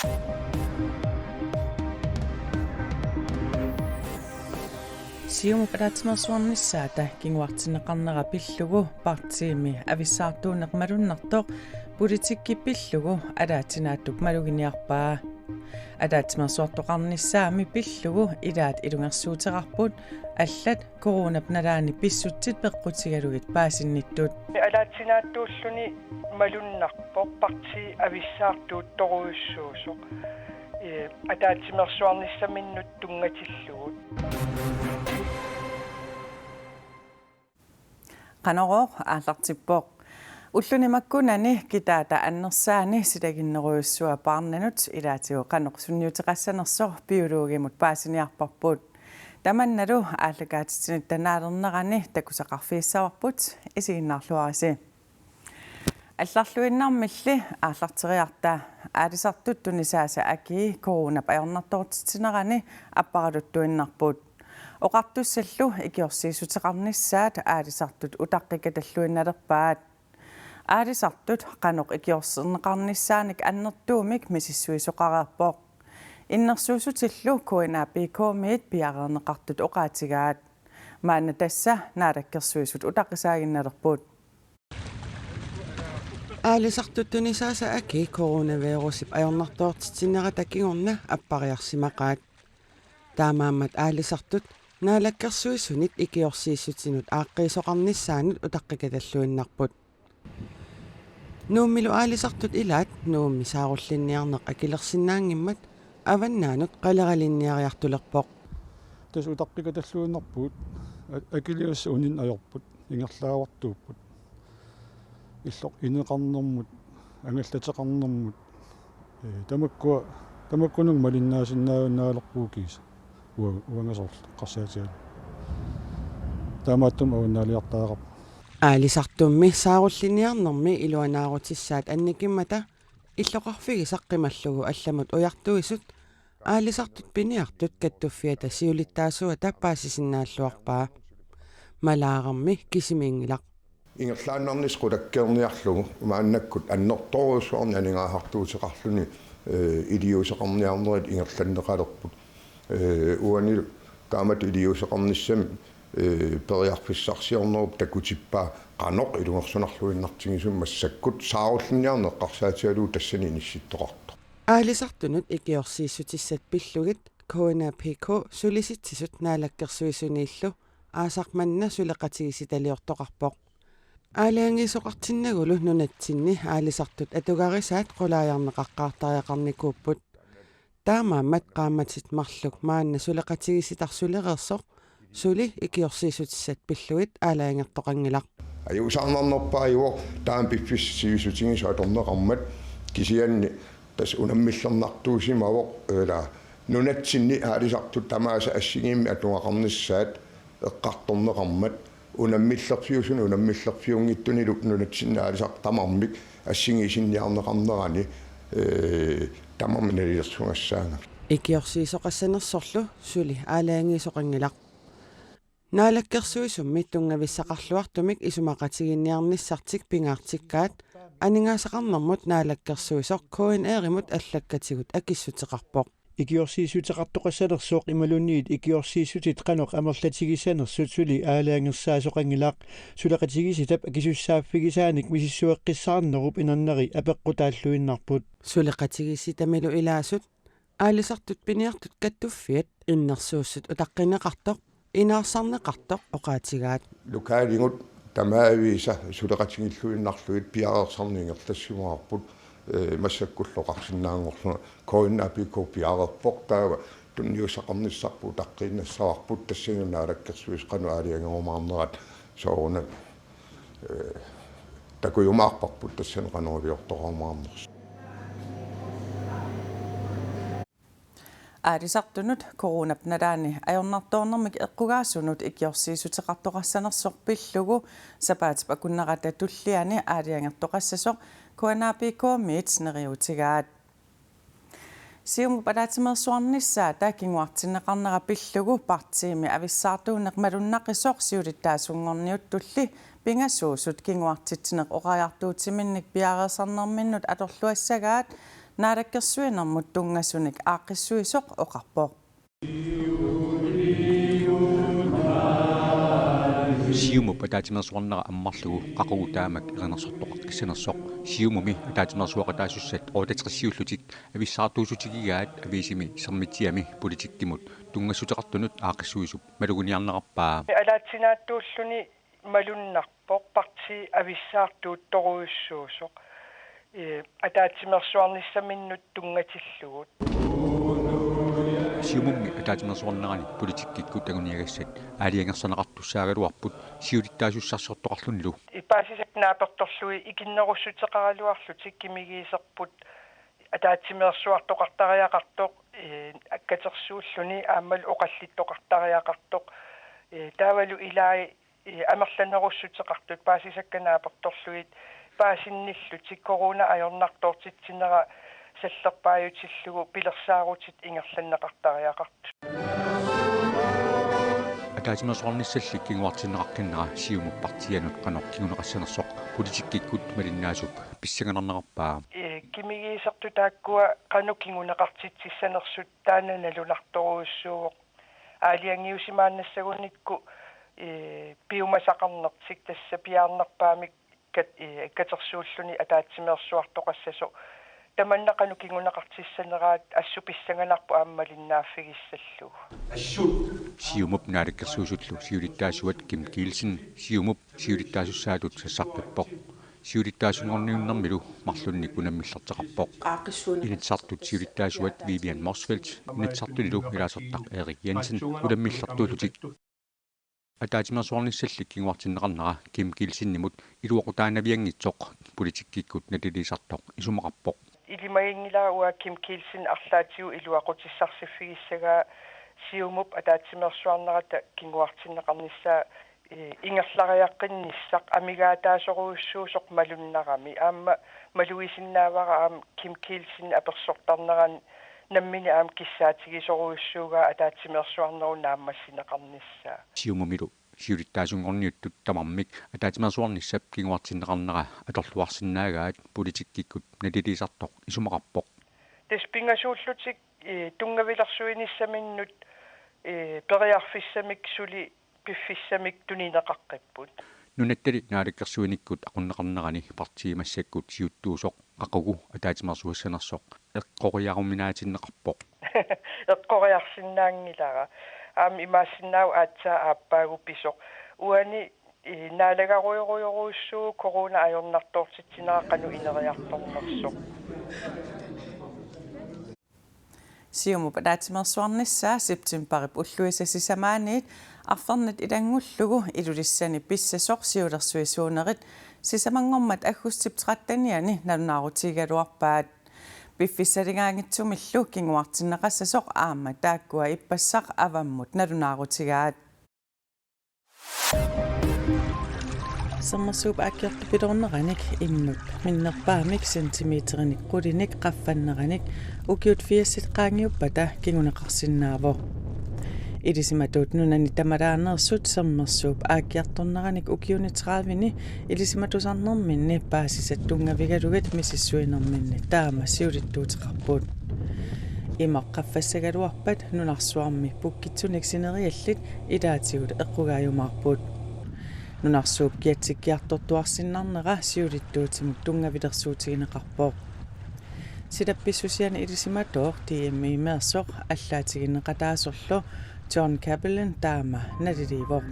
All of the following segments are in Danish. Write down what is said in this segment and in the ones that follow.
Sium palatsmersuarnissaata kinguartineqarnera pillugu partiimi avissaartuuneq malunnartoq politikkipillugu alaatinaattuk maluginiarpaa alaatimersuartoqarnissaami pillugu ilaat ilungersuuteqarput аллат коронапналаани писсутсит пеққутигалугит паасинниттут алаатсинааттууллуни малуннарпоқ парти ависсаартуут торуйуссуусоқ алаатсимерсуарниссаминнут тунгатиллугут qanoroq ааллартиппоқ уллунимаккунани китаата аннерсаани силагиннеруйуссуа парнанут илаатиу qanoq sunniuteqaссанерсор биологимут паасиниарпарпут таманналу ааллагаатитсинит танаалернерани такусақарфииссаварпут исигиннаарлуариси алларлуиннармилли ааллартериарта аалисартут тунисааса аки коронап аёрнартортитинерани аппаралуттуиннарпут оқартуссаллу икиорсиисутеқарнissaат аалисартут утаққикаталлуинналерпаат аалисартут qanoq икиорсернеқарнissaаник аннертуумик мисиссуисоқареерпоқ иннерсуусутиллу куинапикоомиит пиарернеқартут оқаатигаат маана тасса наалаккерсуисут утаққисаагинналерпут аалисартуттунисааса аки коронавирусип аёрнартоортитиннера такигорна аппариарсимақаат таамааммат аалисартут наалаккерсуисунит икиорсииссутинут ааққиисоқарнissaанут утаққикаталлуиннарпут нууммилу аалисартут илаат нуумми сааруллинниарнеқ акилерсинаангиммат аваннаанут қалералинниариартулерпоқ тас утаққикаталлуиннарпут акилиус унин аёрпут ингерлаагавартууппут иллоқ инеқарнэрмут ангаллатеқарнэрмут тамаккунуг малиннаасиннааваннаалерпуукис уангасорл қарсаатиал таамааттум аваннаалиартаагап аалисартумми сааруллиниарнэрми илуанаарутиссаат анникиммата иллоқарфиги саққималлугу алламут уяртуисут аалисартут пиниартут каттуффиата сиулиттаасуа таппаасисиннааллуарпаа малаарарми кисимингилақ ингерлааннарнис қулаккерниарлугу мааннаккут аннерторуусуарни анингаахартуутеқарлуни илиусеқарниарнерит ингерланнеқалерпут уанил таамат илиусеқарниссами периарфиссарсиорнеруп такутиппаа qanoq илунгерсунарлуиннартигисум массаккут сааруллиниарнеқ қарсаатиалуу тассани инисситтоқарто аалисартунут икиорсииссутиссат пиллугит КНПК сулиситсисут наалаккерсуисунииллу аасарманна сулеқатигиситалиортоқарпоқ аалаангисоқартиннагулу нунатсинни аалисартут атугарисаат қулааярнеқаққаартариақарникууппут таамааммат qaammatsit марлук маанна сулеқатигиситарсулереерсоқ сули икиорсиисутиссат пиллугит аалаангертоқангилақ аюусаарнарнерпаа юо таам пиффиссиисутигису аторнеқармат кисианни тас унаммиллернартуусимавоқ эла нунатсинни аалисартут тамааса ассигиимми атунгақарниссаат эққарторнеқармат унаммиллерфиусуна унаммиллерфиунгиттунилук нунатсинна аалисар тамармик ассигисинниарнеқарнерани тамарминалиерсунгассаага икиорсиисоқассанерсорлу сули аалаангисоқангилақ наалаккерсуисумми тунгависсақарлуартумик исумақатигинниарниссартик пингаартиккаат анингаасақарнэрмут наалаккерсуисоқ КНР-имут аллаккатигут акиссутеқарпоқ икиорсиисутеқартоқассалерсооқ ималуниит икиорсиисутит қанеқ амерлатигисанерсут сули аалаангерсаасоқангилаақ сулеқатигиситап акисуссааффигисааник мисиссуэққиссаарнеруп инернери апеққутааллуиннарпут сулеқатигиситамилу илаасут аалисартут пиниартут каттуффиат иннерсууссут утаққинеқартоқ инаарсарнеқартоқ оқаатигаат лукаалингут тамаависа сулеқатигиллуиннарлуит пиареерсарнингерлассуарпут массаккуллоқарсинаангорлуна коиннапико пиарерпоқ таава тунниусақарниссарпу таққииннассаварпут тассагунаалаккерсуис қану аалиангерумаарнерат сооруна такуйумаарпарпут тассани қануавиортоқармаарнерс аалисартунут коронапналаани аёрнарторнэрмик эққугаасунут икиорсиисутеқартоқассанерсор пиллугу сапаатип акуннерата туллиани аалиангертоқассасоқ куанапикоомиит нериутигаат сиуму палаатимерсуарнissaа таакингуартиннеқарнера пиллугу партиими ависсаартуунеқ малуннақисоқ сиулиттаасунгорниут тулли пингасуусут кингуартитсинеқ оқаяртуутиминник пиареерсарнерминнут аторлуассагаат naalakkersuinermut tungassunik aaqqissuisoq oqarpoq siumu pataatimersuarnera ammarlugu qaqugutaamak iqanersortoqarkissanersoq siumumi ataatimersuaqataassat ootatrissiullutik avissartuusutigigaat aviisimi sermitiami politikkimut tungassuteqartunut aaqissuisup maluguniarnerarpaa алаатсинааттууллуни малуннарпоқ парти ависсаартуут торуйуссуусоқ атаатсимерсуарниссаминнут тунгатиллугут siumummi ataatimersuarnerani politikkikku taguniagassat aaliangerssanaqartussaaгаluarput siulittaasussarsortoqarlunnilu ипаасисак нааперторлуи икиннеруссутеқаралуарлутик кимигиисерпут атаатсимерсуартоқартариақартоқ аккатерсууллуни ааммал оқаллиттоқартариақартоқ таавалу илааи амерланеруссутеқартут паасисакканааперторлуит паасинниллутик корона ajornartoortitsinera саллерпааютиллугу пилерсаарутит ингерланнеқартариақарту атаатимерсуарниссаллик кигуартиннеқаркиннера сиумуппартианут каноркигунеқассанерсоқ политиккиккут малиннаасуп писсаганернеқарпаа кимигиисерту тааккуа қанукигунеқартитсиссанерсут таананалунарторуйуссууоқ аалиангиусимааннассагунникку пиумасақарнертик тасса пиаарнерпаамик катерсууллуни атаатсимерсуартоқассасо таманнақанукигунеқартиссанераат ассуписсаганарпу ааммалиннааффигиссаллугу siumup naalakkersuusullu siulittaasuat Kim Kielsen siumup siulittaasussaalut sassarpippoq siulittaasunorniunnermilu marlunnik unamillerteqarpoq initsartut siulittaasuat Vivian Morsfeldt initsartulilu ilaasertaq Erik Jensen ulamillertuulutik атаатимерсуарниссаллик кигуартиннеқарнера Kim Kielsen-nimut илуоқутаанаviangitsoq politikkikut natiliisartoq isumaqarpoq илимагингилаа Kim Kielsen арлаатигу илуақутиссарсиффигиссагаа siumup ataatsimерsuarnerata kiguartinneqarnissaa ingерлариаққинниссақ амигаатаасоруйуссуусоқ малуннарами аама малуисиннаавара аам Kim Kielsen аперсортарнеран наммини аам киссаатигисоруйуссуугаа атаатsimерsuarneru нааммассинеқарнissaa siumummilu siulittaasuнгорниуттут тамармик атаатимерсуарниссап кигуартиннеқарнера аторлуарсиннаагаат политиккиккут натилисартоқ исумақарпоқ таспингасууллутик тунгавилерсуиниссаминнут периарфиссамик сули пиффиссамик тунинеқаққиппут нунаттали наалаккерсуиниккут ақуннеқарнерани партиимассаккут сиуттуусоқ қақугу атаатимерсуассанерсоқ эққориаруминаатиннеқарпоқ эққориарсиннаангилара аам имаассиннаау аатсаа ааппаагупписоқ уани наалагаруйоруйоруйуссуу корона ajornartoortitsineraqqanu ineriartornersoq siumup ataatimersuarnissaa septemberip ulluisasisamaaniit arfarnat ilangullugu ilulissani pissasoq siulersuisuunerit sisamangormat aggussip 13-niani nalunaarutigaluarpaat piffissalingaangitsumillu kiguartinneqassasoq aamma taakkua ippassaq avammut nalunaarutigaat sammersuup akkiortupilorneranik immut minnerpaamik sentimeterinik qulinik qaffanneranik ukiut 80 qaangiuppata kiguneqarsinnaavo ilisimatut nunani tamalaanersut sammersuup aakkiartorneranik ukiuni 30ni ilisimatusarnerminni paasisattungavigalugat misissuinerminni taama siulittuuteqarput imaqqaffassagaluarpat nunarsuarmi pukkitsunik sineriallit ilaatigut eqqugaajumaarput nunarsuup kiatsikkiartortuarsinnarnera siulittuutimuk tungavilersuutigineqarpoq sidappissusiani ilisimatoq tiimmiimeersoq allaatigineqataasorlu John Cabellin taama naliliivoq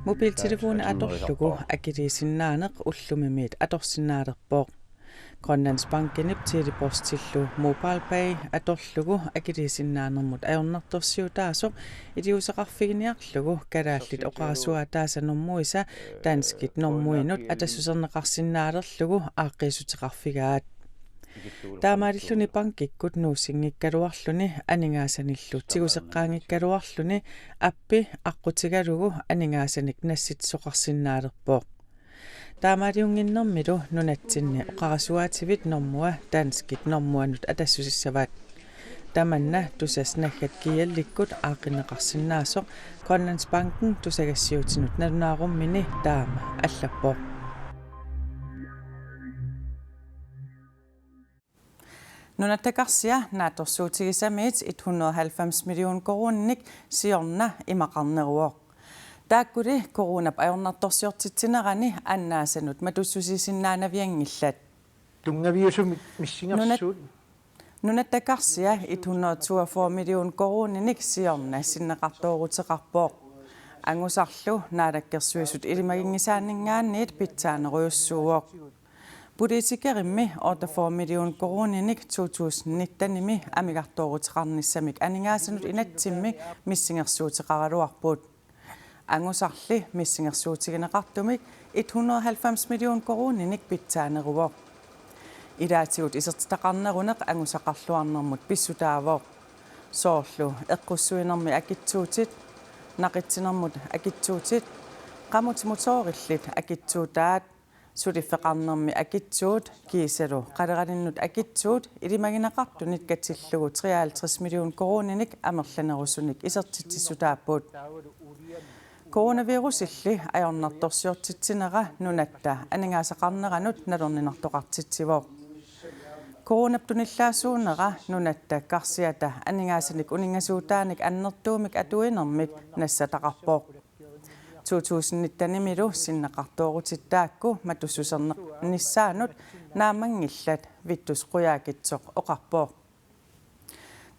mobiltelefoni atorlugu akiliisinnaaneq ullumimiit atorsinnaalerpoq Grønlands Bankinip telepostillu MobilePay atorlugu akiliisinnaanermut ajornartorsiutaasoq iliuseqarfiginiarlugu kalaallit oqarasuataasanormuisa danskit normuinut atassuserneqarsinnaalerlugu aaqqisuteqarfigaat taamaalilluni bankikkut nuusinngikkaluarluni aningaasanillu tiguseqqaangikkaluarluni appi aqqutigalugu aningaasanik nassitsoqarsinnaalerpoq taamaaliunginnermilu nunatsinni oqarasuaativit normua danskit normuanut atassusissavat tamanna tusasnaggat kiallikkut aaqinneqarsinnaasoq Grønlands Banken tusagassiutinut nalunaarummini taama allappoq Nunataqarsia naatorsuutigisamiit 190 million koroonnik siorna imaqarneruoq. Taakkuli koronap ajornartorsiortitsinerani annaasanut matussusisinnaanaviangillat. Tungaviusum missingarsuut. Nunataqarsia 124 million koroonnik siorna sinneqartooruteqarpooq. Angusarlu naalakkersuisut ilimagingisaanningaanniit pitsaaneruyussuuoq. Politikerimmi 84 million koroonnik 2019 amigartooruteqarnissamik aningaasanut inatsimmi missingersuuteqaraluarpuut. Angusarli missingersuutigineqartumik 190 million koroonnik pitsaaneruoq. Ilaatigut isertitaqarneruneq angusaqarluarnermut pissutaavoq. Soorlu eqqussuinermi akitsuutit naqitsinermut akitsuutit qamutimutoorillit akitsuutaat suliffeqarnermi akitsuut kiisalu qaleralinut akitsuut ilimaginaqartunit katsillugu 53 million koroonnik amerlanerusunik isertitsissutaappuut. Coronavirusilli ajornartorsiortitsinera nunatta aningaasaqarneranut nalorninartoqartitsivoq. Coronaptunillaasuunera nunatta qarsiata aningaasanik uningasuutaanik annertuumik atuinermik nassataqarpooq. 2019 sinneqartoorutittaakku matussusernissaanut naamangillat vittusquyaakitsoq oqarpooq.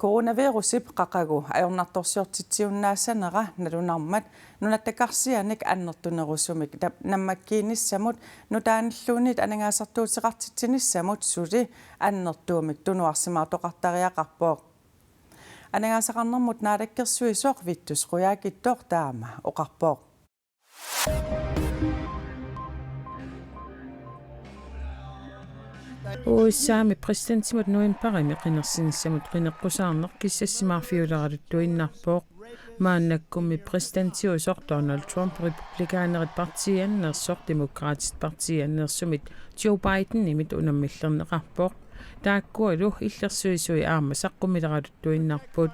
Coronavirusip qaqagu ajornartorsiortitsiunnaasanera nalunarmat nunattaqarsianik annertunerusumik nammakkiinissamut nutaanilluunit anangaasartuutiqartitsinissamut suli annertuumik tunuarsimaartoqartariaqarpooq. Anangaasaqarnermut naalakkersuisoq vittusquyaakittoq taama oqarpooq. Uussaami presidentsimut nuinparimi qinersinissamut qineqqusaarneq kissassimaarfiuleraluttuinnarpooq maannakkummi presidentiusoq Donald Trump republikaanerit partiannersoq demokraatit partiannersumit Joe Biden nimit unammillerneqarpooq taakkualu illersuisui aama saqqumileralutuinnarput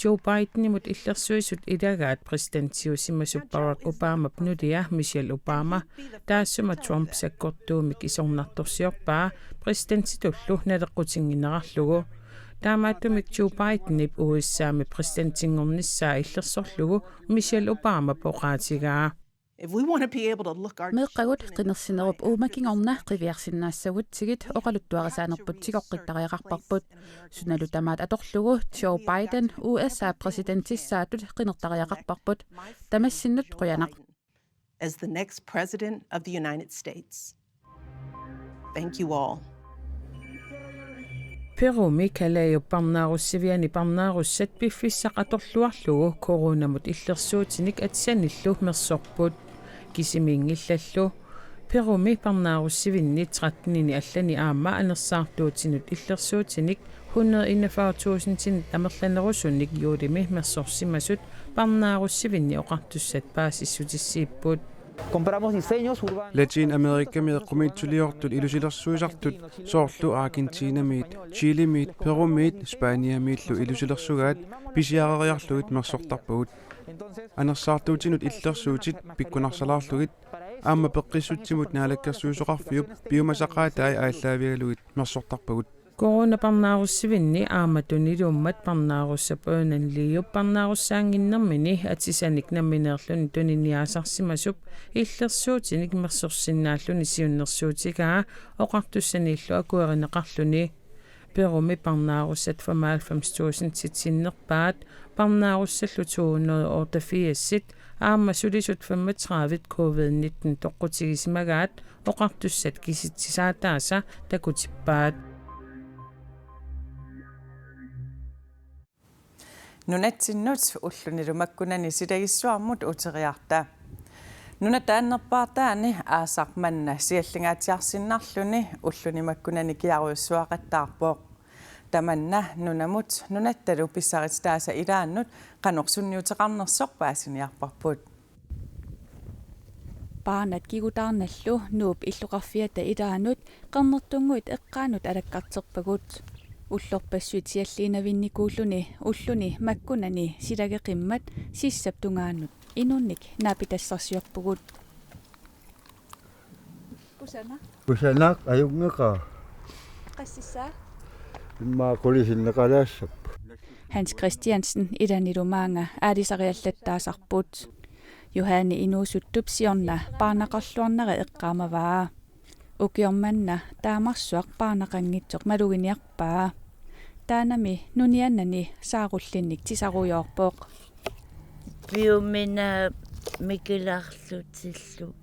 Joe Biden nimut illersuisut ilagaat presidentiusimmasut Barack Obama pnulia Michelle Obama taassuma Trump sakkortuumik isornartorsiorpaa presidentitullu naleqqutinginerarlugu taamaattumik Joe Bidenip uissaami presidentingornissaa illersorlugu Michelle Obama poqaatigaa. Meqqagut qinersinerup uumakingorna qiviarsinnaassavut sigit oqaluttuarisaanerput sigoqqitariaqarparput sunalu tamaat atorlugu Joe Biden USA presidentissaatut qinertariaqarparput tamassinnut quyanaq as the next president of the United States. Thank you all. Perumi kalaajupparnaarussiviani parnaarussat piffissaqatorluarlugu koronamut illersuutinik atsanillu mersorput kisimiingillallu Perumi parnaarussivinni 13 allani aamma anersaartuutinut illersuutinik 141.000 amerlanerusunnik juulimi mersorsimasut parnaarussivinni oqartussat paasissutissiipput Latin America meeqqumitsuliortut ilusilersuisartut soorlu Argentinamiit, Chilimiit, Perumiit, Spaniamiillu ilusilersugaat pisiareriarlugit mersortarpugut. Anersaartuutinut illersuutit pikkunarsalaarlugit aamma peqqissutsimut naalakkersuusoqarfiup piumasaqaataai aallavigalugit mersortarpugut. Coronaparnaarussivinni aamatuniluummat parnaarussapøunanliup parnaarussaanginnermini atisanik nammineerluni tuniniaasarsimasup illersuutinik mersorsinnaalluni siunnersuutigaa oqartussaniillu akuerineqarluni Perumi parnaarussat 95.000 titsinnerpaat parnaarussallu 284 aamma sulisut 35 covid-19 toqqutigisimagaat oqartussat kisitsisaataasa takutippaat. Nunatsinut ullunilumakkunani silagissuarmut uteriarta. Nunataannerpaartaani aasarmanna siallingaatiarsinnarluni ullunimakkunani kiaruissuaqattaarpooq. Tamanna nunamut nunattalu pissarititaasa ilaannut qanorsunniuteqarnersoq paasiniarparput. Paanat kigutaarnallu nuup illuqarfiata ilaannut qarnertunguit eqqaanut alakkarterpagut. Ullorpassuit sialliinavinnikuulluni ulluni makkunani silageqimmat sissaptungaannut inunnik naapitassarsiorpugut Kusana ayungeqa qassissaa Imma kulisinneqalaassap. Hans Christiansen idanilumaanga aalisariallattaasarput. Johanne inuusuttup siorna paanaqarluarneri eqqaamavaa. Ukiormanna taamarsuaq paanaqangitsoq maluginiarpaa. Taanami nuniannani saarullinnik tisarujoorpoq. Piumina mikilarlutillu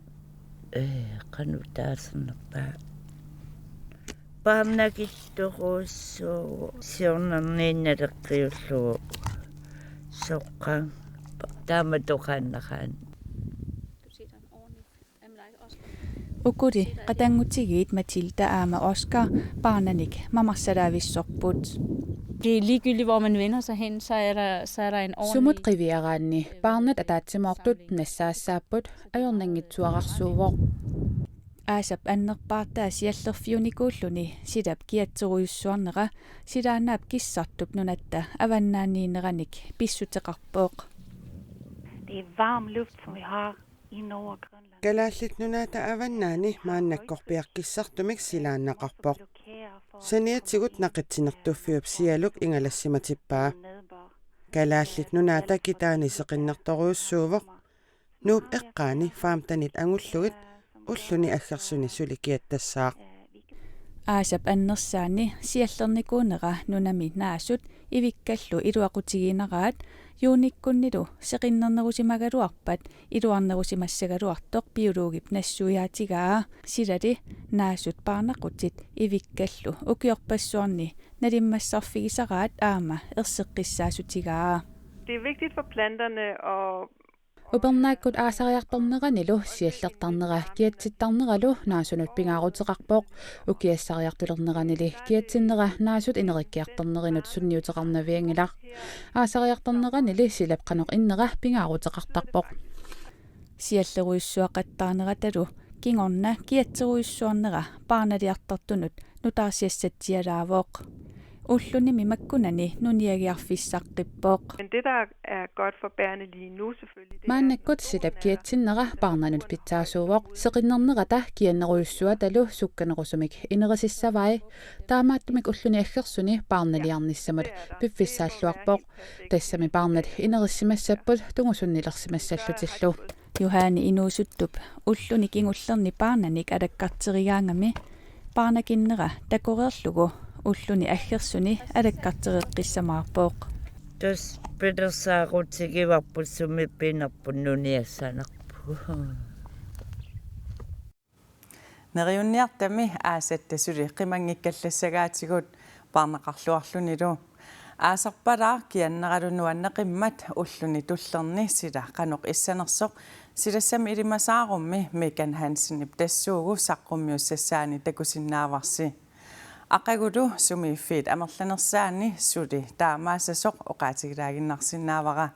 qanutaasernerpaa. Paamnakittoruussuugu siornerniinnaleqqiullugu soqqan taamatoqaannaqaan. Ukuri qatangutigiit Matilda aama Oscar barnanik mamarsalaavissorput. Det er ligegyldigt, hvor man vender sig hen, så er der en ordentlig... Sumut qiviaraanni barnat ataatsimortut nassaassaapput ajornangitsuararsuuvor. Aasap annerpaartaa siallerfiunikuulluni sidap kiatseruissuarnera sidaanaap kissartup nunatta avannaanniineranik pissuteqarpooq. Det er varm luft, som vi har i Nordgrønland. Kalaallit nunaata avannaani maannakkorpiaqqissartumik silaannaqarpoq. Saniatsigut naqitsinartuffiup sialuk ingalassimatipaa. Kalaallit nunaata kitaani seqinnertoruussuuvoq. Nuup eqqaani faamtanit angullugit ulluni aggersuni sulikiattassaaq. Aasap annersaani siallernikuunera nunami naasut ivikkallu iluaqutigiineraat юуниккуннилу сеқиннернерусимагалуарпат илуарнерусимассагалуартоқ биологип нассуяатигаа силали наасут паарнақутит ивиккаллу укиорпассуарни налиммассарфигисараат аама ерсеққиссаасутигаа. Det er vigtigt for planterne at Ubernaakut aasariartorneranilu siallertarnera kiatsittarneralu naasunut pingaarutеқарпоқ ukiassariartulerneranili kiatsinnera naasut inerikkiartornerinut sunniuteqarnaviangilaq aasariartorneranili silap qanoq innera pingaarutеқартарпоқ sialleruissuaqattaarneratalu kingorna kiatseruissuarnera paarnaliartartunut nutaarsiassatialaavoq ullunimi makkunani nuniagiarfissaqqippooq. Men det der er godt for bærene lige nu selvfølgelig. Maannakkut silap kiatsinnera paarnanut pitsaasuuvoq seqinnernerata kianneruissuatalu sukkanerusumik inerisissavai taamaattumik ulluni aggersuni paarnaliarnissamut piffissaalluarpoq tassami paarnat inerissimassapput tungusunnilersimassallutillu. Johanne inuusuttup ulluni kingullerni paarnanik alakkarterigaangami paarnakinnera takorerlugu ulluni aggersuni alakkartereqqissamaarpooq. Tus pedersaaruutigivarput sumippinerpun nuniassanarpu. Neriunniartami aasattasuli qimangikkallassagaatigut paarnaqarluarlunilu aasarpalaa kianneralunu qimmat ulluni tullerni sila qanoq issanersoq silassami ilimasaarummi Megan Hansen tassuugu saqqummiussassaani takusinnaavarsi aqagulu sumiiffiit amerlanersaani suli taamaasasoq oqaatigilaaginnarsinnaavara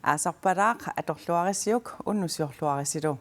aasarpalaaq atorluarisiuk unnusiorluarisilu